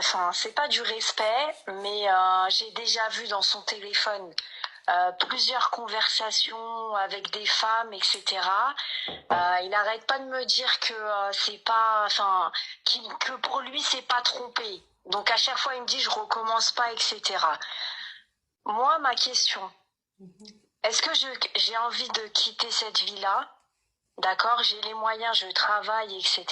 enfin, c'est pas du respect, mais j'ai déjà vu dans son téléphone plusieurs conversations avec des femmes, etc. Il n'arrête pas de me dire que c'est pas, enfin, que pour lui c'est pas trompé. Donc à chaque fois il me dit je recommence pas, etc. Moi, ma question, est-ce que j'ai envie de quitter cette vie-là? D'accord, j'ai les moyens, je travaille, etc.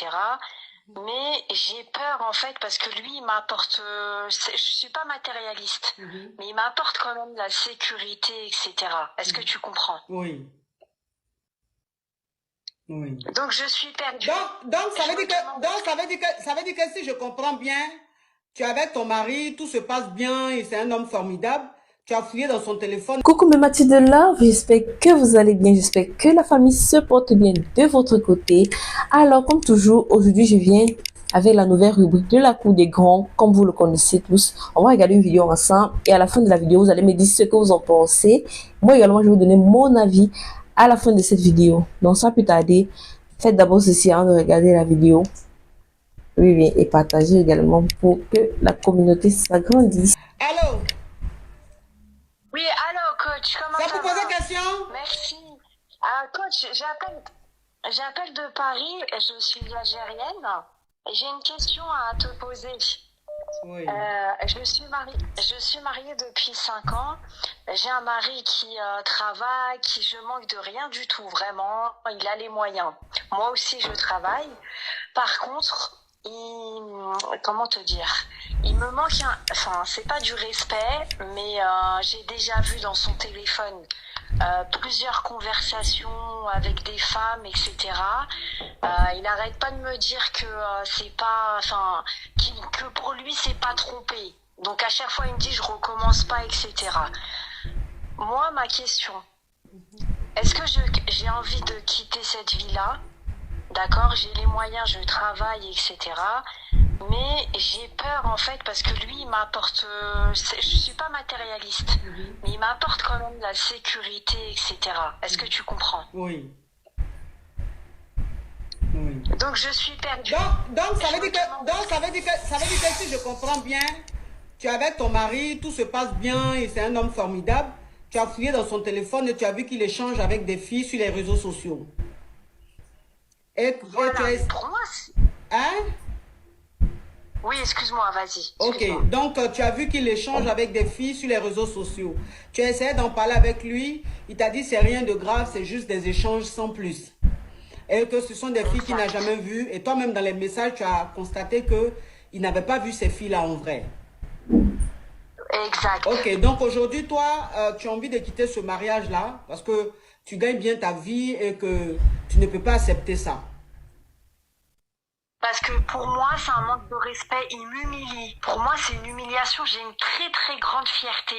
Mais j'ai peur en fait parce que lui il m'apporte, je suis pas matérialiste, mais il m'apporte quand même la sécurité, etc. Est-ce que tu comprends? Oui. Oui. Donc je suis perdue. Donc ça veut dire que, ça veut dire que si je comprends bien, tu es avec ton mari, tout se passe bien, et c'est un homme formidable. Tu as fouillé dans son téléphone. Coucou mes Mathieu de Love, j'espère que vous allez bien, j'espère que la famille se porte bien de votre côté. Alors comme toujours, aujourd'hui je viens avec la nouvelle rubrique de la cour des grands, comme vous le connaissez tous. On va regarder une vidéo ensemble et à la fin de la vidéo, vous allez me dire ce que vous en pensez. Moi également, je vais vous donner mon avis à la fin de cette vidéo. Donc sans plus tarder, faites d'abord ceci avant de regarder la vidéo. Oui, et partagez également pour que la communauté s'agrandisse. Allô? Oui, allô coach, comment ça va? Ça vous pose question? Merci. Coach, j'appelle de Paris, je suis algérienne. J'ai une question à te poser. Oui. Je suis mariée depuis 5 ans. J'ai un mari qui travaille, qui je manque de rien du tout, vraiment. Il a les moyens. Moi aussi, je travaille. Par contre, comment te dire? Il me manque enfin, c'est pas du respect, mais j'ai déjà vu dans son téléphone plusieurs conversations avec des femmes, etc. Il n'arrête pas de me dire que c'est pas, enfin, que pour lui c'est pas trompé. Donc à chaque fois il me dit je recommence pas, etc. Moi, ma question, est-ce que j'ai envie de quitter cette vie-là? D'accord, j'ai les moyens, je travaille, etc. Mais j'ai peur en fait parce que lui il m'apporte, je suis pas matérialiste, mais il m'apporte quand même la sécurité, etc. Est-ce que tu comprends? Oui. Oui. Donc je suis perdue. Donc ça veut dire que si je comprends bien, tu es avec ton mari, tout se passe bien et c'est un homme formidable. Tu as fouillé dans son téléphone et tu as vu qu'il échange avec des filles sur les réseaux sociaux. Voilà, pour moi, hein? Oui, excuse-moi, vas-y. Ok, donc tu as vu qu'il échange avec des filles sur les réseaux sociaux. Tu as essayé d'en parler avec lui, il t'a dit c'est rien de grave, c'est juste des échanges sans plus. Et que ce sont des filles qu'il n'a jamais vues. Et toi-même dans les messages, tu as constaté qu'il n'avait pas vu ces filles-là en vrai. Exact. Ok, donc aujourd'hui, toi, tu as envie de quitter ce mariage-là parce que tu gagnes bien ta vie et que tu ne peux pas accepter ça. Parce que pour moi, c'est un manque de respect, il m'humilie. Pour moi, c'est une humiliation, j'ai une très très grande fierté.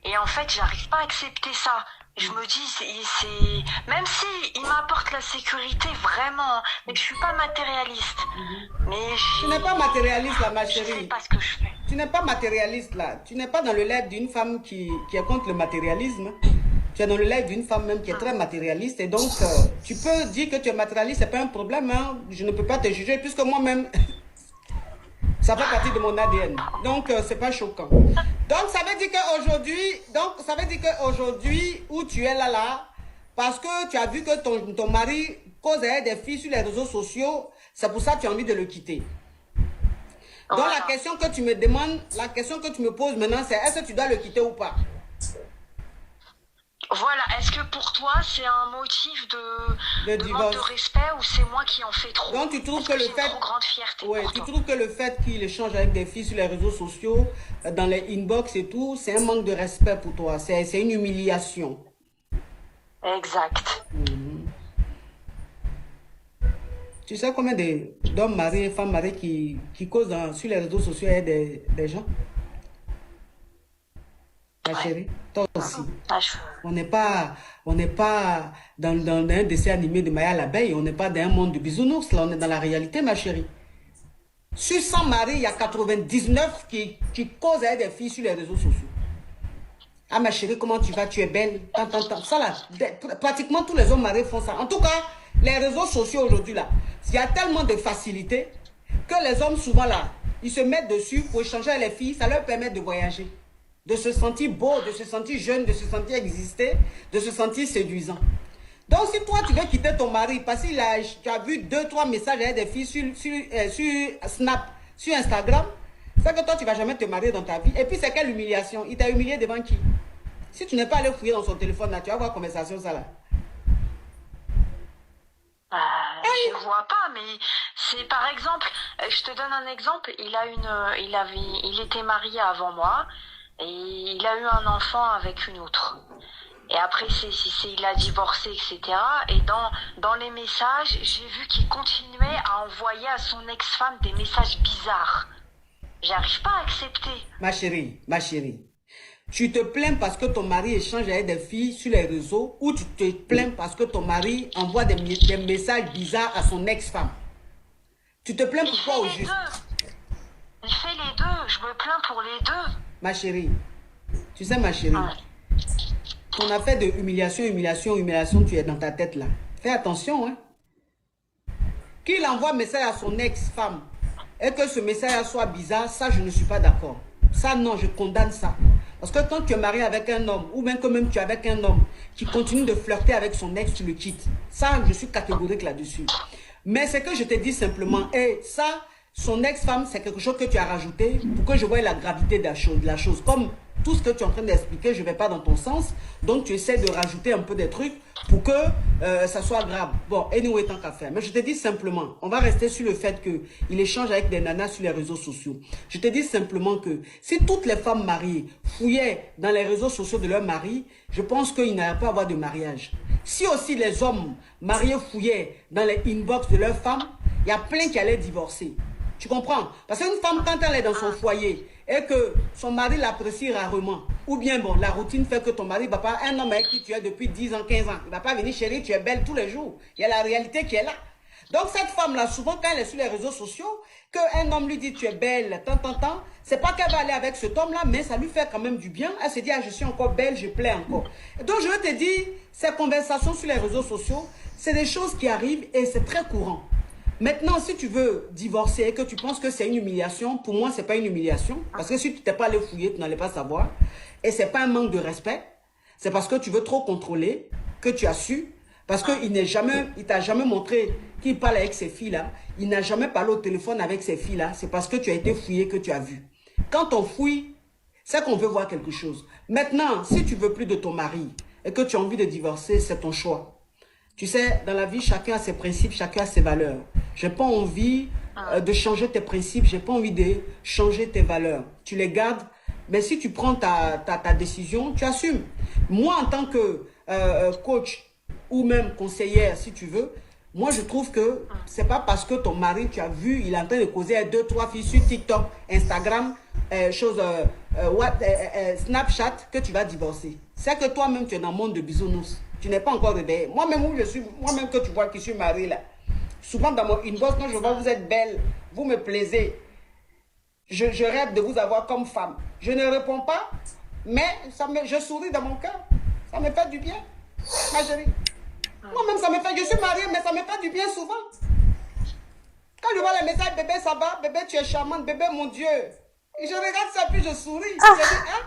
Et en fait, j'arrive pas à accepter ça. Je me dis, même si il m'apporte la sécurité, vraiment, mais je suis pas matérialiste. Mais tu n'es pas matérialiste là, ma chérie. Je sais pas ce que je fais. Tu n'es pas matérialiste là. Tu n'es pas dans le live d'une femme qui est contre le matérialisme. Tu es dans le live d'une femme même qui est très matérialiste. Et donc, tu peux dire que tu es matérialiste, c'est pas un problème. Hein? Je ne peux pas te juger puisque moi-même, ça fait partie de mon ADN. Donc, c'est pas choquant. Donc, ça veut dire qu'aujourd'hui, où tu es là, parce que tu as vu que ton mari cause avec des filles sur les réseaux sociaux, c'est pour ça que tu as envie de le quitter. Donc, la question que tu me demandes, la question que tu me poses maintenant, c'est est-ce que tu dois le quitter ou pas? Voilà, est-ce que pour toi c'est un motif de manque de respect ou c'est moi qui en fais trop? Donc tu trouves que le fait, trop grande fierté tu trouves que le fait qu'il échange avec des filles sur les réseaux sociaux, dans les inbox et tout, c'est un manque de respect pour toi, c'est une humiliation. Exact. Tu sais combien d'hommes mariés et femmes mariées qui causent sur les réseaux sociaux avec des gens? Ma chérie, toi aussi. On n'est pas dans un dessin animé de Maya l'abeille, on n'est pas dans un monde de bisounours, là, on est dans la réalité, ma chérie. Sur 100 maris, il y a 99 qui causent avec des filles sur les réseaux sociaux. Ah ma chérie, comment tu vas? Tu es belle. Ça là, pratiquement tous les hommes mariés font ça. En tout cas, les réseaux sociaux aujourd'hui là, il y a tellement de facilité que les hommes souvent là, ils se mettent dessus pour échanger avec les filles, ça leur permet de voyager, de se sentir beau, de se sentir jeune, de se sentir exister, de se sentir séduisant. Donc, si toi, tu veux quitter ton mari parce que tu as vu 2-3 messages avec des filles sur Snap, sur Instagram, c'est que toi, tu ne vas jamais te marier dans ta vie. Et puis, c'est quelle humiliation? Il t'a humilié devant qui? Si tu n'es pas allé fouiller dans son téléphone, là, tu vas voir conversation, ça là. Je vois pas, mais c'est par exemple, je te donne un exemple, il était marié avant moi et il a eu un enfant avec une autre. Et après, il a divorcé, etc. Et dans les messages, j'ai vu qu'il continuait à envoyer à son ex-femme des messages bizarres. J'arrive pas à accepter. Ma chérie, tu te plains parce que ton mari échange avec des filles sur les réseaux ou tu te plains parce que ton mari envoie des messages bizarres à son ex-femme? Tu te plains pourquoi au juste? Il fait les deux, je me plains pour les deux. Ma chérie, tu sais ma chérie, ton affaire de humiliation, tu es dans ta tête là. Fais attention, hein. Qu'il envoie un message à son ex-femme et que ce message soit bizarre, ça je ne suis pas d'accord. Ça non, je condamne ça. Parce que quand tu es marié avec un homme, ou même que même tu es avec un homme qui continue de flirter avec son ex, tu le quittes. Ça, je suis catégorique là-dessus. Mais c'est que je te dis simplement, ça, son ex-femme, c'est quelque chose que tu as rajouté pour que je voie la gravité de la chose. Comme tout ce que tu es en train d'expliquer, je ne vais pas dans ton sens. Donc, tu essaies de rajouter un peu des trucs pour que ça soit grave. Bon, anyway, tant qu'à faire. Mais je te dis simplement, on va rester sur le fait qu'il échange avec des nanas sur les réseaux sociaux. Je te dis simplement que si toutes les femmes mariées fouillaient dans les réseaux sociaux de leur mari, je pense qu'il n'allait pas avoir de mariage. Si aussi les hommes mariés fouillaient dans les inbox de leurs femmes, il y a plein qui allaient divorcer. Tu comprends? Parce qu'une femme, quand elle est dans son foyer et que son mari l'apprécie rarement, ou bien bon, la routine fait que ton mari va pas, un homme avec qui tu es depuis 10 ans, 15 ans, il va pas venir chérie, tu es belle tous les jours. Il y a la réalité qui est là. Donc cette femme-là, souvent quand elle est sur les réseaux sociaux, qu'un homme lui dit tu es belle, c'est pas qu'elle va aller avec cet homme-là, mais ça lui fait quand même du bien. Elle se dit, ah, je suis encore belle, je plais encore. Et donc je veux te dire, ces conversations sur les réseaux sociaux, c'est des choses qui arrivent et c'est très courant. Maintenant, si tu veux divorcer et que tu penses que c'est une humiliation, pour moi, ce n'est pas une humiliation. Parce que si tu n'étais pas allé fouiller, tu n'allais pas savoir. Et ce n'est pas un manque de respect. C'est parce que tu veux trop contrôler que tu as su. Parce qu'il ne t'a jamais montré qu'il parle avec ces filles-là. Il n'a jamais parlé au téléphone avec ces filles-là. C'est parce que tu as été fouillé que tu as vu. Quand on fouille, c'est qu'on veut voir quelque chose. Maintenant, si tu veux plus de ton mari et que tu as envie de divorcer, c'est ton choix. Tu sais, dans la vie, chacun a ses principes, chacun a ses valeurs. Je n'ai pas envie de changer tes principes, je n'ai pas envie de changer tes valeurs. Tu les gardes, mais si tu prends ta décision, tu assumes. Moi, en tant que coach ou même conseillère, si tu veux, moi, je trouve que ce n'est pas parce que ton mari, tu as vu, il est en train de causer avec 2-3 filles sur TikTok, Instagram, Snapchat, que tu vas divorcer. C'est que toi-même, tu es dans le monde de bisounours. Tu n'es pas encore réveillé. Moi-même, moi-même que tu vois qui suis mariée là. Souvent dans mon inbox, quand je vois vous êtes belle, vous me plaisez. Je rêve de vous avoir comme femme. Je ne réponds pas, mais je souris dans mon cœur. Ça me fait du bien, ma chérie. Moi-même, ça me fait. Je suis mariée, mais ça me fait du bien souvent. Quand je vois les messages, bébé, ça va, bébé, tu es charmante, bébé, mon Dieu. Et je regarde ça, puis je souris. Je dis, hein?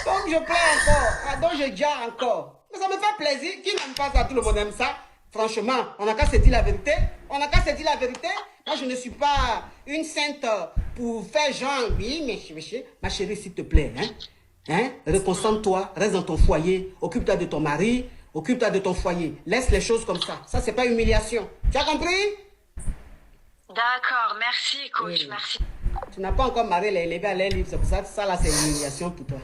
Donc je pleure encore. Donc je gère encore. Mais ça me fait plaisir. Qui n'aime pas ça? Tout le monde aime ça. Franchement, on n'a qu'à se dire la vérité. On n'a qu'à se dire la vérité. Moi, je ne suis pas une sainte pour faire genre. Oui, mais ma chérie, s'il te plaît. Reconcentre-toi, reste dans ton foyer. Occupe-toi de ton mari. Occupe-toi de ton foyer. Laisse les choses comme ça. Ça, c'est pas humiliation. Tu as compris? D'accord, merci, coach. Oui. Merci. Tu n'as pas encore marié les élevés à l'air libre. C'est pour ça que ça, là, c'est une humiliation pour toi.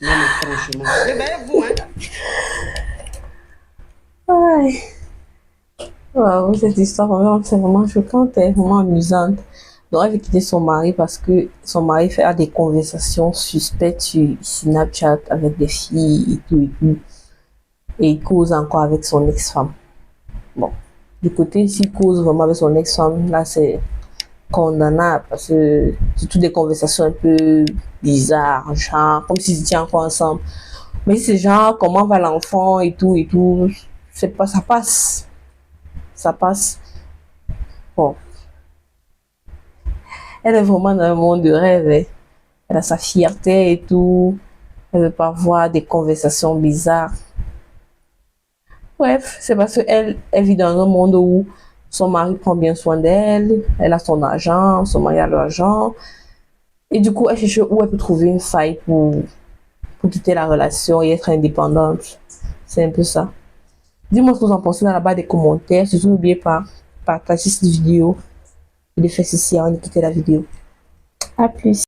Non, mais franchement. Réveillez-vous, Ouais. Wow, cette histoire, c'est vraiment choquante et vraiment amusante. Donc, elle veut quitter son mari parce que son mari fait des conversations suspectes sur Snapchat avec des filles et tout et tout. Et il cause encore avec son ex-femme. Bon, du côté, s'il cause vraiment avec son ex-femme, là, c'est condamnable parce que c'est toutes des conversations un peu bizarres, genre, comme s'ils étaient encore ensemble. Mais c'est genre, comment va l'enfant et tout, c'est pas, ça passe. Ça passe. Bon. Elle est vraiment dans un monde de rêve. Hein. Elle a sa fierté et tout. Elle veut pas avoir des conversations bizarres. Bref, c'est parce qu'elle vit dans un monde où son mari prend bien soin d'elle, elle a son argent, son mari a l'argent. Et du coup, elle cherche où elle peut trouver une faille pour quitter la relation et être indépendante. C'est un peu ça. Dis-moi ce que vous en pensez dans la barre des commentaires. Surtout, n'oubliez pas, partager cette vidéo et de faire ceci avant de quitter la vidéo. À plus.